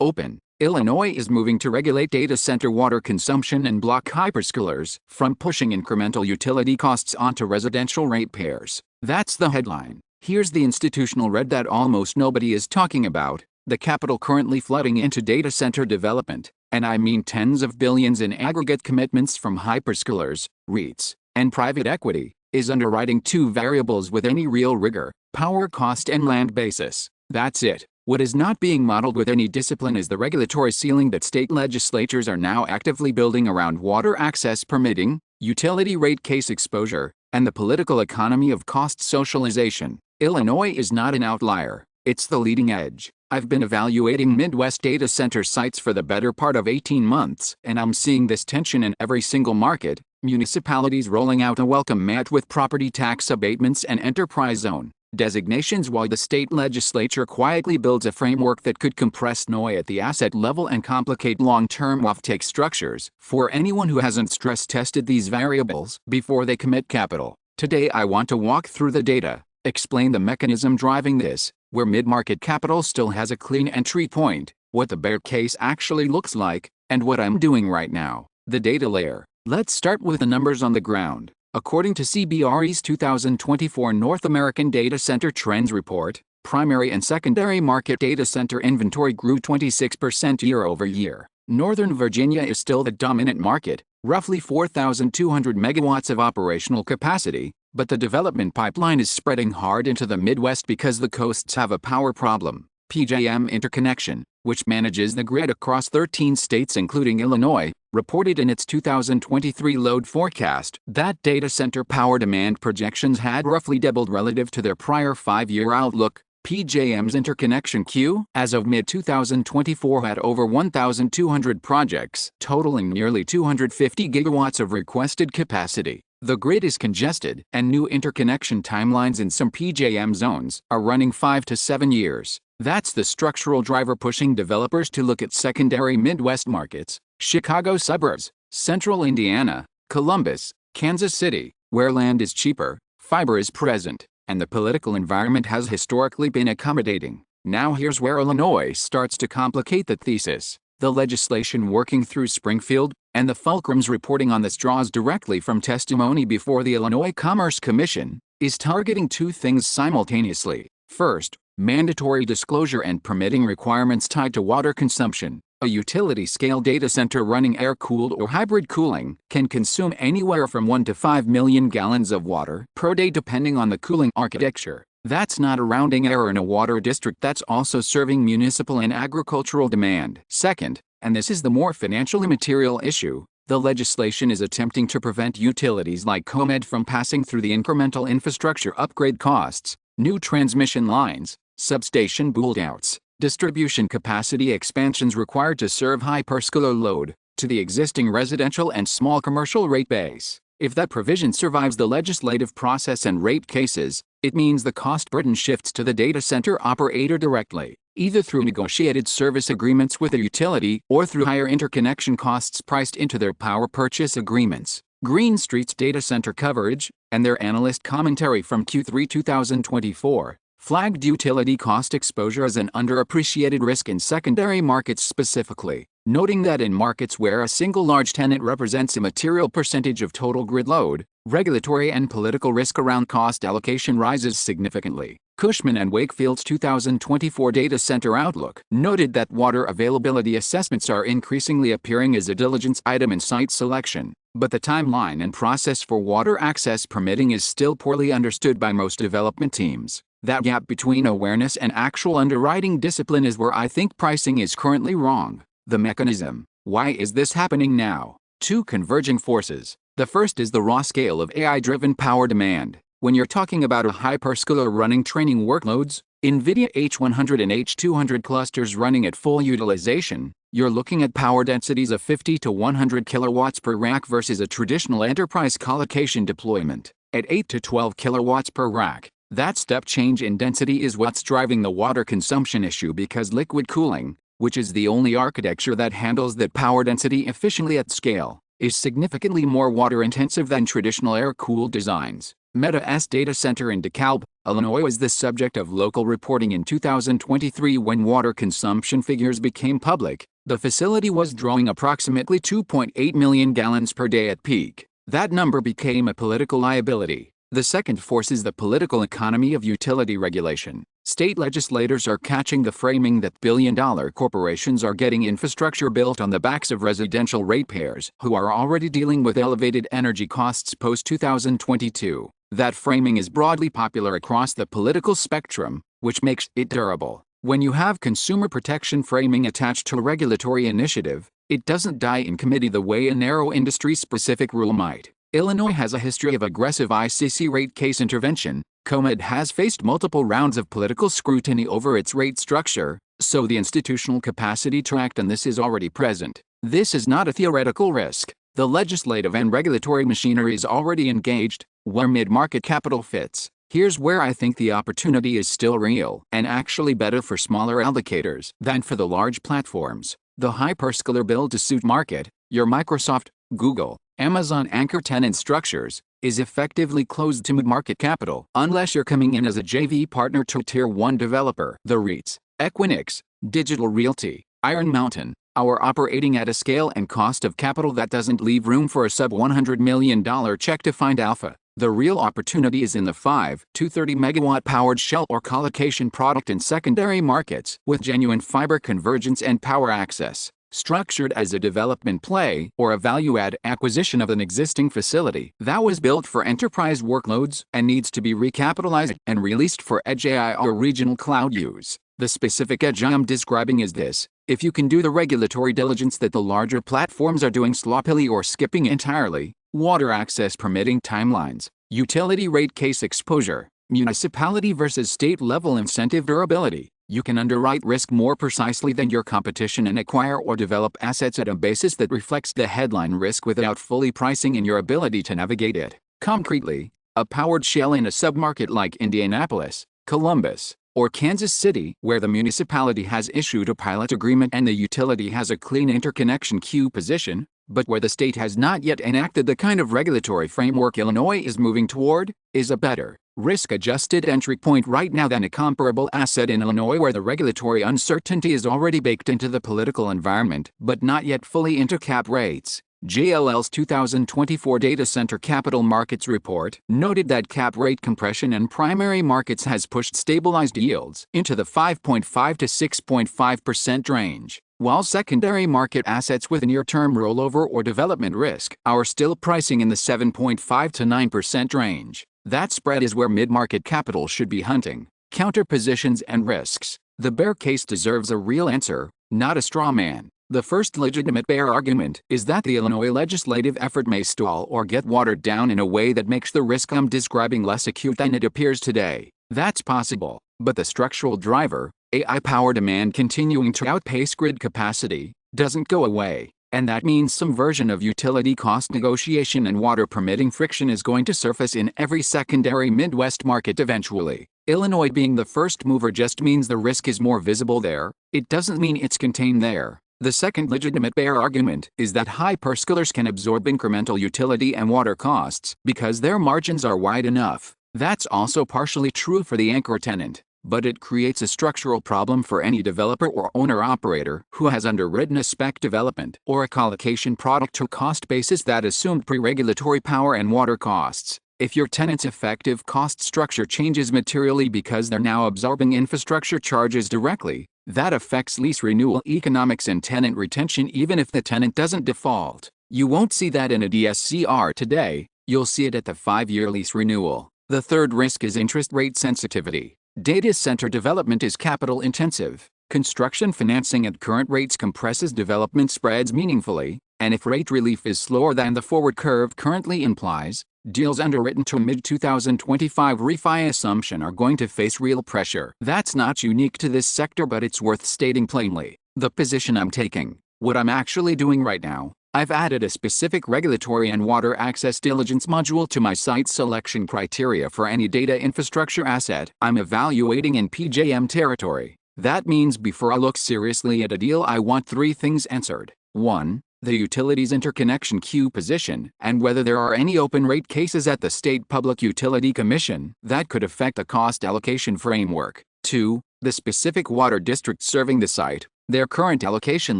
Open. Illinois is moving to regulate data center water consumption and block hyperscalers from pushing incremental utility costs onto residential ratepayers. That's the headline. Here's the institutional red that almost nobody is talking about. The capital currently flooding into data center development, and I mean tens of billions in aggregate commitments from hyperscalers, REITs, and private equity, is underwriting two variables with any real rigor: power cost and land basis. That's it. What is not being modeled with any discipline is the regulatory ceiling that state legislatures are now actively building around water access permitting, utility rate case exposure, and the political economy of cost socialization. Illinois is not an outlier. It's the leading edge. I've been evaluating Midwest data center sites for the better part of 18 months, and I'm seeing this tension in every single market. Municipalities rolling out a welcome mat with property tax abatements and enterprise zone designations, while the state legislature quietly builds a framework that could compress noise at the asset level and complicate long-term offtake structures. For anyone who hasn't stress-tested these variables before they commit capital, today I want to walk through the data, explain the mechanism driving this, where mid-market capital still has a clean entry point, what the bear case actually looks like, and what I'm doing right now. The data layer. Let's start with the numbers on the ground. According to CBRE's 2024 North American Data Center Trends Report, primary and secondary market data center inventory grew 26% year over year. Northern Virginia is still the dominant market, roughly 4,200 megawatts of operational capacity, but the development pipeline is spreading hard into the Midwest because the coasts have a power problem. PJM Interconnection, which manages the grid across 13 states including Illinois, reported in its 2023 load forecast that data center power demand projections had roughly doubled relative to their prior 5-year outlook. PJM's interconnection queue, as of mid-2024, had over 1,200 projects, totaling nearly 250 gigawatts of requested capacity. The grid is congested, and new interconnection timelines in some PJM zones are running 5 to 7 years. That's the structural driver pushing developers to look at secondary Midwest markets: Chicago suburbs, central Indiana, Columbus, Kansas City, where land is cheaper, fiber is present, and the political environment has historically been accommodating. Now here's where Illinois starts to complicate the thesis. The legislation working through Springfield, and the fulcrums reporting on this draws directly from testimony before the Illinois Commerce Commission, is targeting two things simultaneously. First, mandatory disclosure and permitting requirements tied to water consumption. A utility-scale data center running air-cooled or hybrid cooling can consume anywhere from 1 to 5 million gallons of water per day depending on the cooling architecture. That's not a rounding error in a water district that's also serving municipal and agricultural demand. Second, and this is the more financially material issue, the legislation is attempting to prevent utilities like ComEd from passing through the incremental infrastructure upgrade costs, new transmission lines, substation build-outs, distribution capacity expansions required to serve hyperscaler load, to the existing residential and small commercial rate base. If that provision survives the legislative process and rate cases, it means the cost burden shifts to the data center operator directly, either through negotiated service agreements with a utility or through higher interconnection costs priced into their power purchase agreements. Green Street's data center coverage, and their analyst commentary from Q3 2024, flagged utility cost exposure as an underappreciated risk in secondary markets specifically, noting that in markets where a single large tenant represents a material percentage of total grid load, regulatory and political risk around cost allocation rises significantly. Cushman and Wakefield's 2024 Data Center Outlook noted that water availability assessments are increasingly appearing as a diligence item in site selection, but the timeline and process for water access permitting is still poorly understood by most development teams. That gap between awareness and actual underwriting discipline is where I think pricing is currently wrong. The mechanism. Why is this happening now? Two converging forces. The first is the raw scale of AI-driven power demand. When you're talking about a hyperscaler running training workloads, NVIDIA H100 and H200 clusters running at full utilization, you're looking at power densities of 50 to 100 kilowatts per rack versus a traditional enterprise colocation deployment at 8 to 12 kilowatts per rack. That step change in density is what's driving the water consumption issue, because liquid cooling, which is the only architecture that handles that power density efficiently at scale, is significantly more water-intensive than traditional air-cooled designs. Meta's data center in DeKalb, Illinois was the subject of local reporting in 2023 when water consumption figures became public. The facility was drawing approximately 2.8 million gallons per day at peak. That number became a political liability. The second force is the political economy of utility regulation. State legislators are catching the framing that billion-dollar corporations are getting infrastructure built on the backs of residential ratepayers who are already dealing with elevated energy costs post-2022. That framing is broadly popular across the political spectrum, which makes it durable. When you have consumer protection framing attached to a regulatory initiative, it doesn't die in committee the way a narrow industry-specific rule might. Illinois has a history of aggressive ICC rate case intervention. ComEd has faced multiple rounds of political scrutiny over its rate structure, so the institutional capacity to act on this is already present. This is not a theoretical risk. The legislative and regulatory machinery is already engaged, where mid-market capital fits. Here's where I think the opportunity is still real, and actually better for smaller allocators than for the large platforms. The hyperscaler build-to-suit market, your Microsoft, Google, Amazon anchor tenant structures, is effectively closed to mid-market capital unless you're coming in as a JV partner to a Tier 1 developer. The REITs, Equinix, Digital Realty, Iron Mountain, are operating at a scale and cost of capital that doesn't leave room for a sub-$100 million check to find alpha. The real opportunity is in the 5 to 30 megawatt powered shell or colocation product in secondary markets with genuine fiber convergence and power access. Structured as a development play or a value-add acquisition of an existing facility that was built for enterprise workloads and needs to be recapitalized and released for edge AI or regional cloud use. The specific edge I'm describing is this: if you can do the regulatory diligence that the larger platforms are doing sloppily or skipping entirely, water access permitting timelines, utility rate case exposure, municipality versus state-level incentive durability, you can underwrite risk more precisely than your competition and acquire or develop assets at a basis that reflects the headline risk without fully pricing in your ability to navigate it. Concretely, a powered shell in a submarket like Indianapolis, Columbus, or Kansas City, where the municipality has issued a pilot agreement and the utility has a clean interconnection queue position, but where the state has not yet enacted the kind of regulatory framework Illinois is moving toward, is a better, risk-adjusted entry point right now than a comparable asset in Illinois where the regulatory uncertainty is already baked into the political environment but not yet fully into cap rates. JLL's 2024 Data Center Capital Markets Report noted that cap rate compression in primary markets has pushed stabilized yields into the 5.5 to 6.5% range, while secondary market assets with near-term rollover or development risk are still pricing in the 7.5 to 9% range. That spread is where mid-market capital should be hunting counterpositions and risks. The bear case deserves a real answer, not a straw man. The first legitimate bear argument is that the Illinois legislative effort may stall or get watered down in a way that makes the risk I'm describing less acute than it appears today. That's possible, but the structural driver, AI power demand continuing to outpace grid capacity, doesn't go away. And that means some version of utility cost negotiation and water permitting friction is going to surface in every secondary Midwest market eventually. Illinois being the first mover just means the risk is more visible there. It doesn't mean it's contained there. The second legitimate bear argument is that hyperscalers can absorb incremental utility and water costs because their margins are wide enough. That's also partially true for the anchor tenant, but it creates a structural problem for any developer or owner-operator who has underwritten a spec development or a colocation product to a cost basis that assumed pre-regulatory power and water costs. If your tenant's effective cost structure changes materially because they're now absorbing infrastructure charges directly, that affects lease renewal economics and tenant retention even if the tenant doesn't default. You won't see that in a DSCR today, you'll see it at the 5-year lease renewal. The third risk is interest rate sensitivity. Data center development is capital intensive. Construction financing at current rates compresses development spreads meaningfully, and if rate relief is slower than the forward curve currently implies, deals underwritten to a mid-2025 refi assumption are going to face real pressure. That's not unique to this sector, but it's worth stating plainly. The position I'm taking, what I'm actually doing right now, I've added a specific regulatory and water access diligence module to my site selection criteria for any data infrastructure asset I'm evaluating in PJM territory. That means before I look seriously at a deal, I want 3 things answered. 1. the utility's interconnection queue position, and whether there are any open rate cases at the State Public Utility Commission that could affect the cost allocation framework. 2. The specific water district serving the site, their current allocation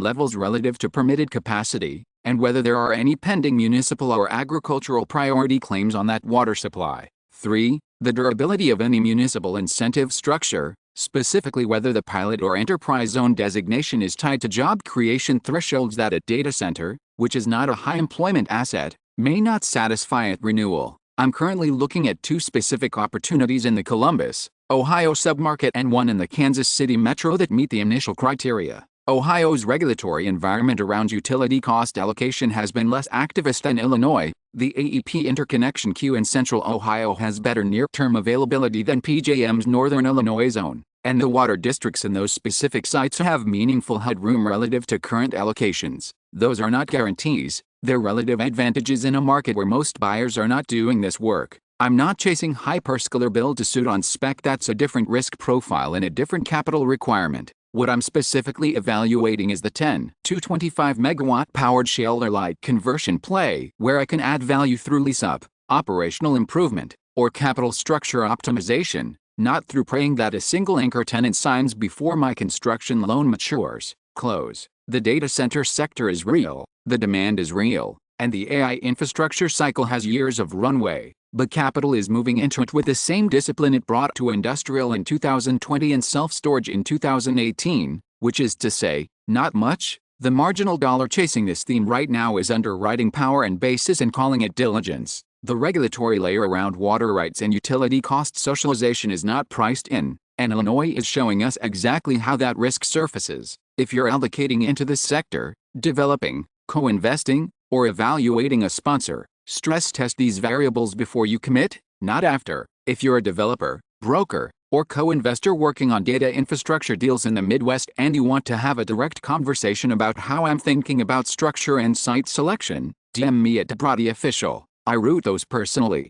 levels relative to permitted capacity, and whether there are any pending municipal or agricultural priority claims on that water supply. 3. The durability of any municipal incentive structure, specifically whether the pilot or enterprise zone designation is tied to job creation thresholds that a data center, which is not a high employment asset, may not satisfy at renewal. I'm currently looking at 2 specific opportunities in the Columbus, Ohio submarket and one in the Kansas City metro that meet the initial criteria. Ohio's regulatory environment around utility cost allocation has been less activist than Illinois. The AEP interconnection queue in Central Ohio has better near-term availability than PJM's Northern Illinois zone, and the water districts in those specific sites have meaningful headroom relative to current allocations. Those are not guarantees, they're relative advantages in a market where most buyers are not doing this work. I'm not chasing hyperscaler build-to-suit on spec. That's a different risk profile and a different capital requirement. What I'm specifically evaluating is the 10 to 25 megawatt powered shale or light conversion play, where I can add value through lease-up, operational improvement, or capital structure optimization, not through praying that a single anchor tenant signs before my construction loan matures. Close. The data center sector is real, the demand is real, and the AI infrastructure cycle has years of runway. But capital is moving into it with the same discipline it brought to industrial in 2020 and self-storage in 2018, which is to say, not much. The marginal dollar chasing this theme right now is underwriting power and basis and calling it diligence. The regulatory layer around water rights and utility cost socialization is not priced in, and Illinois is showing us exactly how that risk surfaces. If you're allocating into this sector, developing, co-investing, or evaluating a sponsor, stress test these variables before you commit, not after. If you're a developer, broker, or co-investor working on data infrastructure deals in the Midwest and you want to have a direct conversation about how I'm thinking about structure and site selection, DM me at @DeBrody Official. I route those personally.